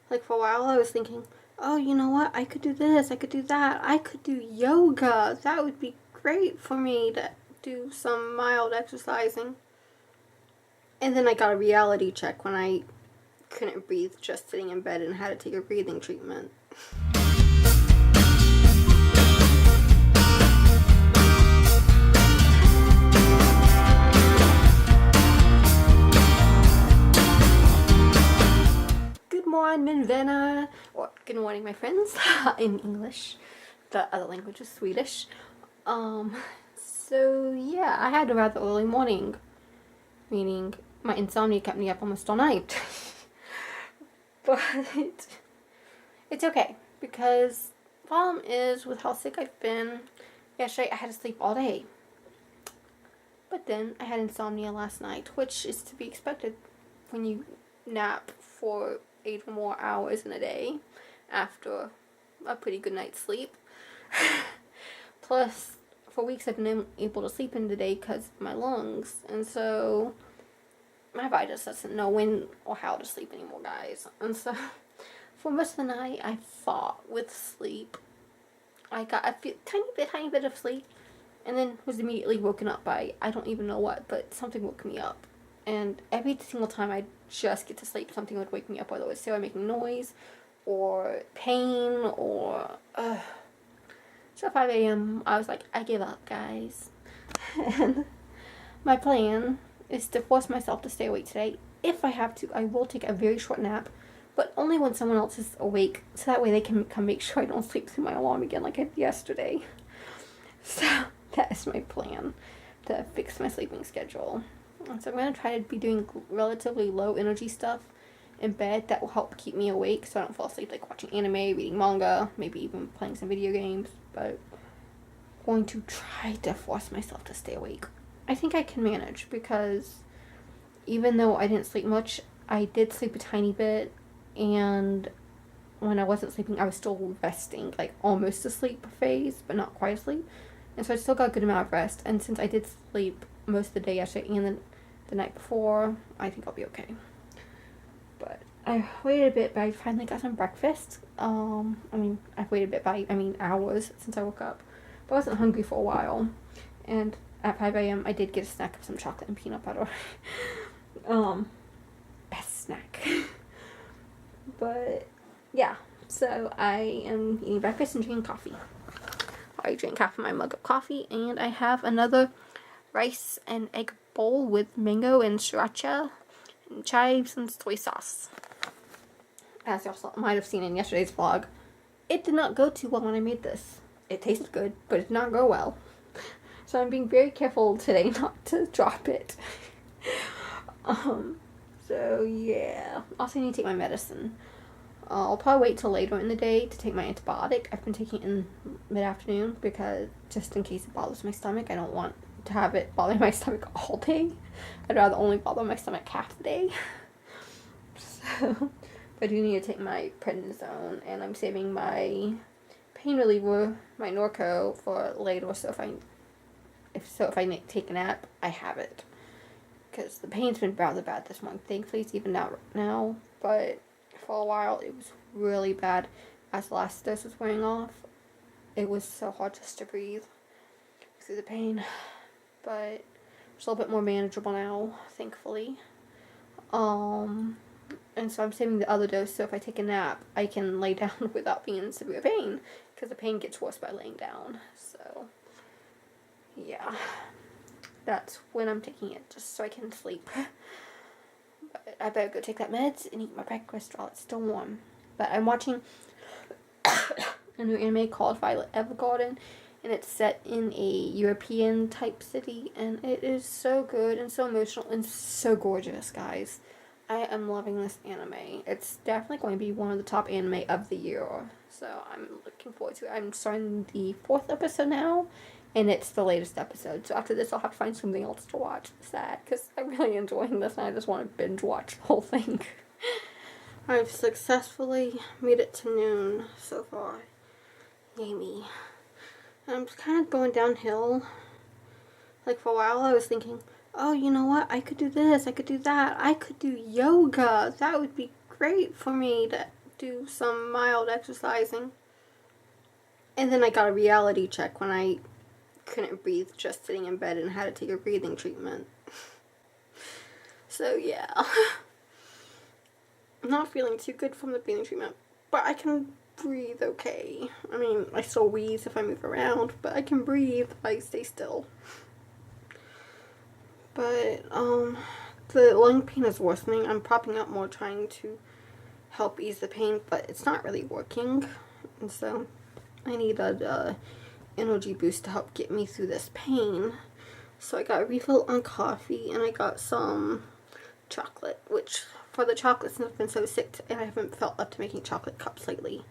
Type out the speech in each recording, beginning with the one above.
Like for a while I was thinking, oh, you know what? I could do this, I could do that, I could do yoga. That would be great for me to do some mild exercising. And then I got a reality check when I couldn't breathe just sitting in bed and had to take a breathing treatment. Good morning, Vena. Or good morning, my friends, in English. The other language is Swedish. So yeah, I had a rather early morning, meaning my insomnia kept me up almost all night. But it's okay, because the problem is with how sick I've been. Yesterday I had to sleep all day. But then I had insomnia last night, which is to be expected when you nap for 8 or more hours in a day after a pretty good night's sleep. Plus, for weeks I've been able to sleep in the day because of my lungs, and so my body just doesn't know when or how to sleep anymore, guys. And so for most of the night I fought with sleep. I got a tiny bit of sleep, and then was immediately woken up by I don't even know what, but something woke me up. And every single time I just get to sleep, something would wake me up, whether it was Sarah making noise or pain or so 5 a.m. I was like, I give up, guys. And my plan is to force myself to stay awake today. If I have to, I will take a very short nap, but only when someone else is awake, so that way they can come make sure I don't sleep through my alarm again like I did yesterday. So that is my plan to fix my sleeping schedule. And so I'm going to try to be doing relatively low energy stuff in bed that will help keep me awake so I don't fall asleep, like watching anime, reading manga, maybe even playing some video games. But I'm going to try to force myself to stay awake. I think I can manage, because even though I didn't sleep much, I did sleep a tiny bit, and when I wasn't sleeping I was still resting, like almost asleep phase, but not quite asleep. And so I still got a good amount of rest, and since I did sleep most of the day yesterday and then the night before, I think I'll be okay. But I waited a bit, but I finally got some breakfast. I've waited a bit by, hours since I woke up. But I wasn't hungry for a while. And at 5 a.m. I did get a snack of some chocolate and peanut butter. Best snack. But, yeah. So I am eating breakfast and drinking coffee. I drank half of my mug of coffee, and I have another rice and egg bowl with mango and sriracha and chives and soy sauce. As you also might have seen in yesterday's vlog, it did not go too well when I made this. It tasted good, but it did not go well. So I'm being very careful today not to drop it. So yeah. Also, I need to take my medicine. I'll probably wait till later in the day to take my antibiotic. I've been taking it in mid-afternoon because just in case it bothers my stomach, I don't want to have it bother my stomach all day. I'd rather only bother my stomach half the day. So I do need to take my prednisone, and I'm saving my pain reliever, my Norco, for later. So if I take a nap, I have it, because the pain's been rather bad this month. Thankfully, it's even out now, but for a while it was really bad. As the last dose was wearing off, it was so hard just to breathe through the pain. But it's a little bit more manageable now, thankfully. And so I'm saving the other dose, so if I take a nap, I can lay down without being in severe pain, because the pain gets worse by laying down. So yeah, that's when I'm taking it, just so I can sleep. But I better go take that meds and eat my breakfast while it's still warm. But I'm watching a new anime called Violet Evergarden, and it's set in a European type city, and it is so good and so emotional and so gorgeous, guys. I am loving this anime. It's definitely going to be one of the top anime of the year, so I'm looking forward to it. I'm starting the 4th episode now, and it's the latest episode, so after this I'll have to find something else to watch. Sad, because I'm really enjoying this and I just want to binge watch the whole thing. I've successfully made it to noon so far. Yay me. I'm kind of going downhill. Like for a while I was thinking, oh, you know what, I could do this, I could do that, I could do yoga. That would be great for me to do some mild exercising. And then I got a reality check when I couldn't breathe just sitting in bed and had to take a breathing treatment. So yeah. I'm not feeling too good from the breathing treatment, but I can breathe okay. I mean, I still wheeze if I move around, but I can breathe if I stay still. But, the lung pain is worsening. I'm propping up more, trying to help ease the pain, but it's not really working. And so, I need a energy boost to help get me through this pain. So I got a refill on coffee, and I got some chocolate, which, for the chocolate, since I've been so sick, and I haven't felt up to making chocolate cups lately.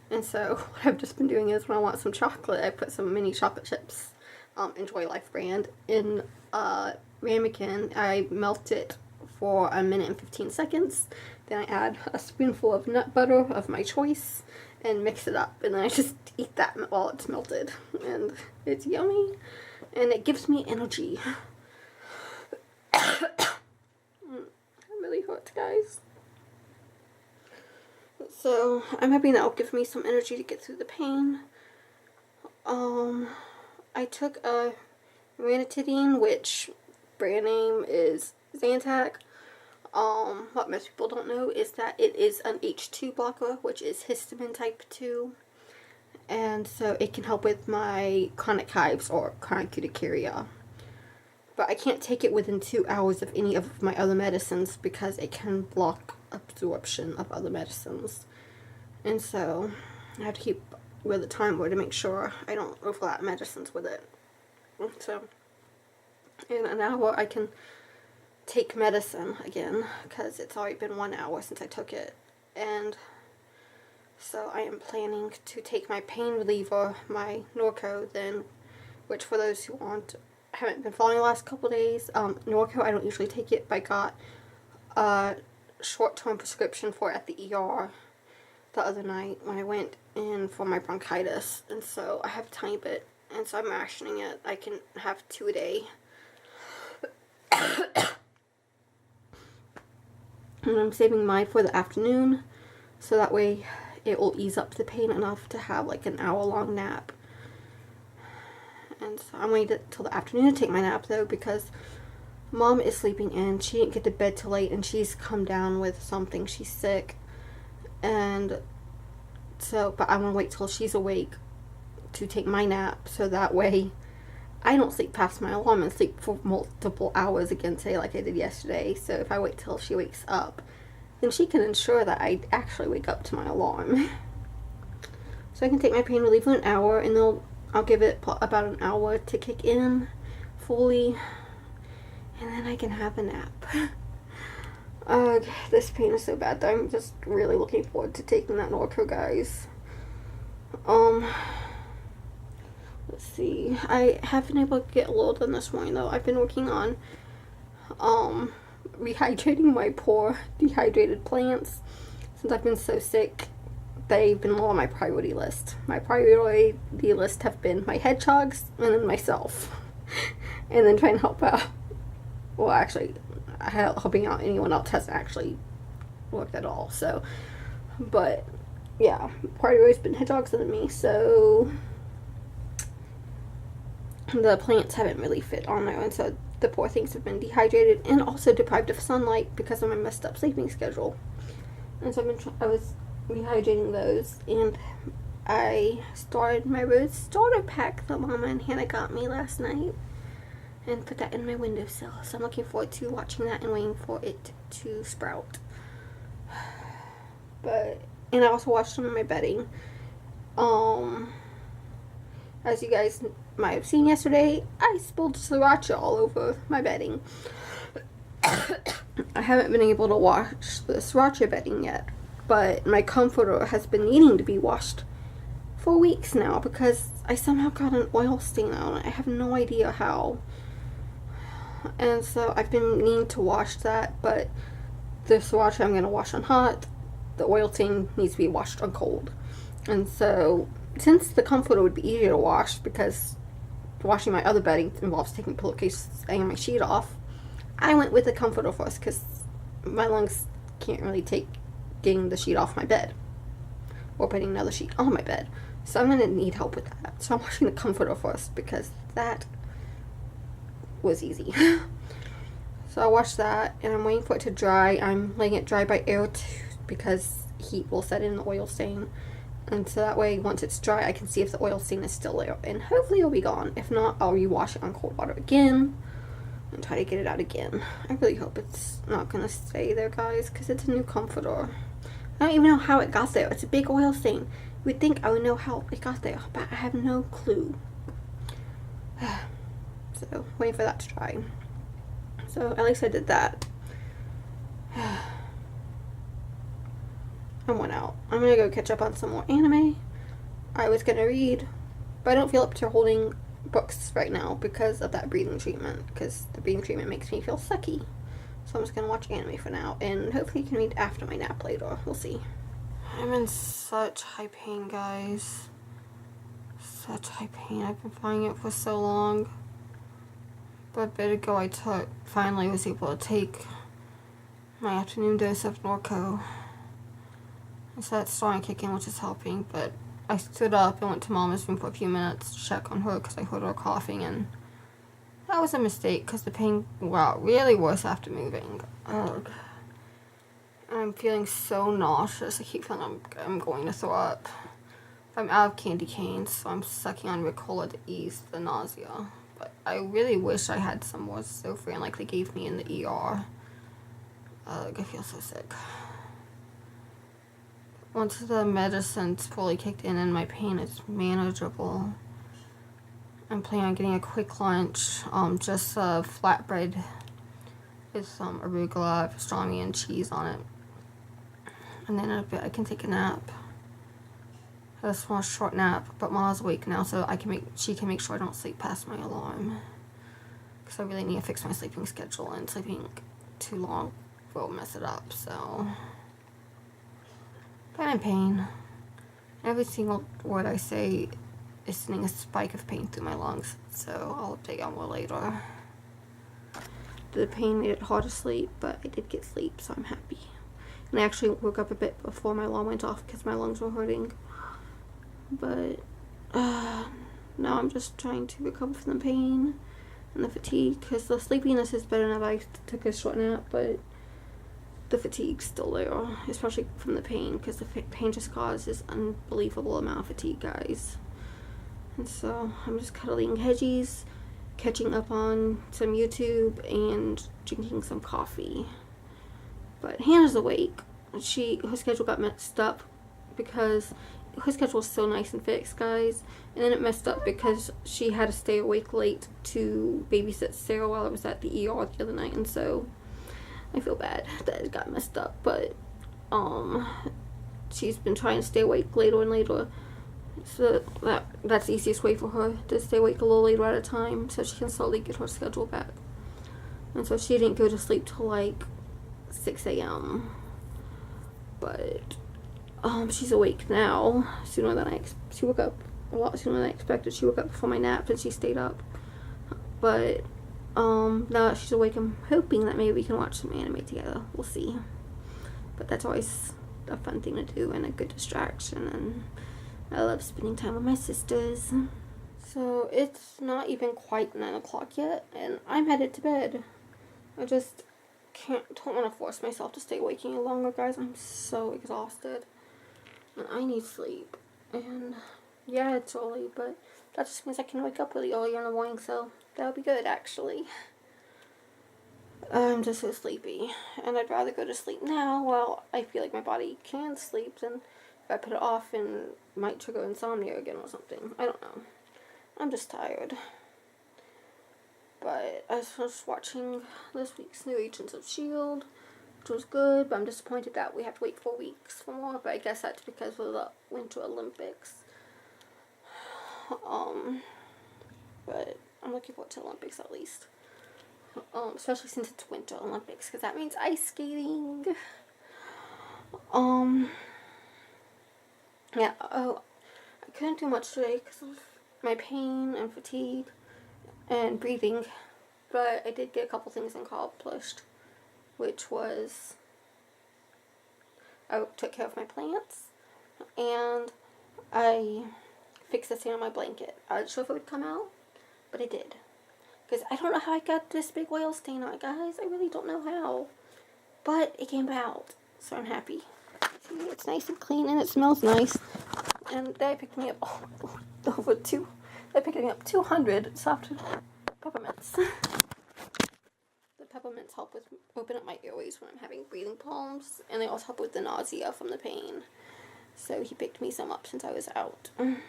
And so, what I've just been doing is, when I want some chocolate, I put some mini chocolate chips, Enjoy Life brand, in ramekin. I melt it for 1 minute and 15 seconds. Then I add a spoonful of nut butter of my choice and mix it up. And then I just eat that while it's melted. And it's yummy. And it gives me energy. It really hurts, guys. So, I'm hoping that will give me some energy to get through the pain. I took a ranitidine, which brand name is Zantac. What most people don't know is that it is an H2 blocker, which is histamine type 2. And so it can help with my chronic hives or chronic urticaria. But I can't take it within 2 hours of any of my other medicines because it can block absorption of other medicines. And so I have to keep with the timer to make sure I don't overlap medicines with it. So in an hour I can take medicine again because it's already been 1 hour since I took it. And so I am planning to take my pain reliever, my Norco, then, which for those who haven't been following the last couple days, Norco, I don't usually take it, but I got a short-term prescription for it at the ER the other night when I went in for my bronchitis, and so I have a tiny bit, and so I'm rationing it. I can have 2 a day. And I'm saving mine for the afternoon, so that way it will ease up the pain enough to have like an hour-long nap. And so I'm waiting till the afternoon to take my nap, though, because Mom is sleeping in. She didn't get to bed till late, and she's come down with something. She's sick. And so, but I want to wait till she's awake to take my nap, so that way I don't sleep past my alarm and sleep for multiple hours again, say, like I did yesterday. So if I wait till she wakes up, then she can ensure that I actually wake up to my alarm. So I can take my pain reliever an hour, and then I'll give it about an hour to kick in fully, and then I can have a nap. This pain is so bad that I'm just really looking forward to taking that Norco, guys. Let's see. I have been able to get a little done this morning, though. I've been working on, rehydrating my poor dehydrated plants. Since I've been so sick, they've been low on my priority list. My priority list have been my hedgehogs and then myself. And then trying to help out. Well, actually, helping out anyone else hasn't actually worked at all. So, but yeah, priority's been hedgehogs and then me. So the plants haven't really fit on there, and so the poor things have been dehydrated and also deprived of sunlight because of my messed up sleeping schedule. And so I was rehydrating those, and I started my rose starter pack that Mama and Hannah got me last night and put that in my windowsill. So I'm looking forward to watching that and waiting for it to sprout. And I also watched some of my bedding. As you guys might have seen yesterday, I spilled sriracha all over my bedding. I haven't been able to wash the sriracha bedding yet, but my comforter has been needing to be washed for weeks now because I somehow got an oil stain on it. I have no idea how. And so I've been needing to wash that, but the sriracha I'm going to wash on hot. The oil stain needs to be washed on cold. And so, since the comforter would be easier to wash because washing my other bedding involves taking pillowcases and my sheet off, I went with the comforter first because my lungs can't really take getting the sheet off my bed. or putting another sheet on my bed. So I'm going to need help with that. So I'm washing the comforter first because that was easy. So I washed that and I'm waiting for it to dry. I'm letting it dry by air because heat will set in the oil stain. And so that way, once it's dry, I can see if the oil stain is still there. And hopefully it'll be gone. If not, I'll rewash it on cold water again and try to get it out again. I really hope it's not going to stay there, guys, because it's a new comforter. I don't even know how it got there. It's a big oil stain. You would think I would know how it got there, but I have no clue. So, waiting for that to dry. So, at least I did that. I went out. I'm gonna go catch up on some more anime. I was gonna read, but I don't feel up to holding books right now because of that breathing treatment. Because the breathing treatment makes me feel sucky. So I'm just gonna watch anime for now, and hopefully you can read after my nap later. We'll see. I'm in such high pain, guys. Such high pain. I've been fighting it for so long. But a bit ago I finally was able to take my afternoon dose of Norco. So that's starting to kick in, which is helping, but I stood up and went to Mama's room for a few minutes to check on her because I heard her coughing, and that was a mistake because the pain got really worse after moving. Ugh. I'm feeling so nauseous. I keep feeling I'm going to throw up. I'm out of candy canes, so I'm sucking on Ricola to ease the nausea. But I really wish I had some more Zofran like they gave me in the ER. I feel so sick. Once the medicine's fully kicked in and my pain is manageable, I'm planning on getting a quick lunch, just a flatbread with some arugula, pastrami, and cheese on it. And then in a bit I can take a nap. A small short nap, but Ma's awake now, so she can make sure I don't sleep past my alarm. Because I really need to fix my sleeping schedule, and sleeping too long will mess it up, so. But I'm in pain. Every single word I say is sending a spike of pain through my lungs, so I'll update y'all more later. The pain made it hard to sleep, but I did get sleep, so I'm happy. And I actually woke up a bit before my alarm went off because my lungs were hurting. But now I'm just trying to recover from the pain and the fatigue, because the sleepiness is better now that I took a short nap, but the fatigue's still there, especially from the pain, because the pain just causes unbelievable amount of fatigue, guys. And so I'm just cuddling Hedgies, catching up on some YouTube, and drinking some coffee. But Hannah's awake. Her schedule got messed up because her schedule was so nice and fixed, guys, and then it messed up because she had to stay awake late to babysit Sarah while I was at the ER the other night, and so I feel bad that it got messed up, but she's been trying to stay awake later and later, so that's the easiest way for her, to stay awake a little later at a time so she can slowly get her schedule back. And so she didn't go to sleep till like 6 a.m. but she's awake now. She woke up a lot sooner than I expected. She woke up before my nap and she stayed up. But now that she's awake, I'm hoping that maybe we can watch some anime together. We'll see. But that's always a fun thing to do and a good distraction. And I love spending time with my sisters. So it's not even quite 9 o'clock yet, and I'm headed to bed. I just don't want to force myself to stay awake any longer, guys. I'm so exhausted. And I need sleep. And yeah, it's early, but that just means I can wake up really early in the morning, so that'll be good, actually. I'm just so sleepy, and I'd rather go to sleep now while I feel like my body can sleep than if I put it off and might trigger insomnia again or something. I don't know. I'm just tired. But I was just watching this week's new Agents of S.H.I.E.L.D., which was good, but I'm disappointed that we have to wait 4 weeks for more, but I guess that's because of the Winter Olympics. But I'm looking forward to Olympics at least. Especially since it's Winter Olympics, because that means ice skating. Yeah, I couldn't do much today because of my pain and fatigue and breathing, but I did get a couple things accomplished, which was I took care of my plants, and I fixed the stain on my blanket. I wasn't sure if it would come out, but it did. Because I don't know how I got this big oil stain on it, guys. I really don't know how. But it came out, so I'm happy. See, it's nice and clean, and it smells nice. And they picked me up they picked me up 200 soft peppermints. The peppermints help with open up my airways when I'm having breathing problems, and they also help with the nausea from the pain. So he picked me some up since I was out. I'm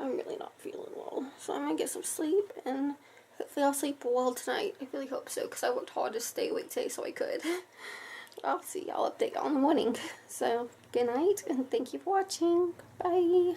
really not feeling well, so I'm gonna get some sleep, and hopefully I'll sleep well tonight. I really hope so, because I worked hard to stay awake today so I could. I'll see y'all update on the morning. So, good night, and thank you for watching. Bye.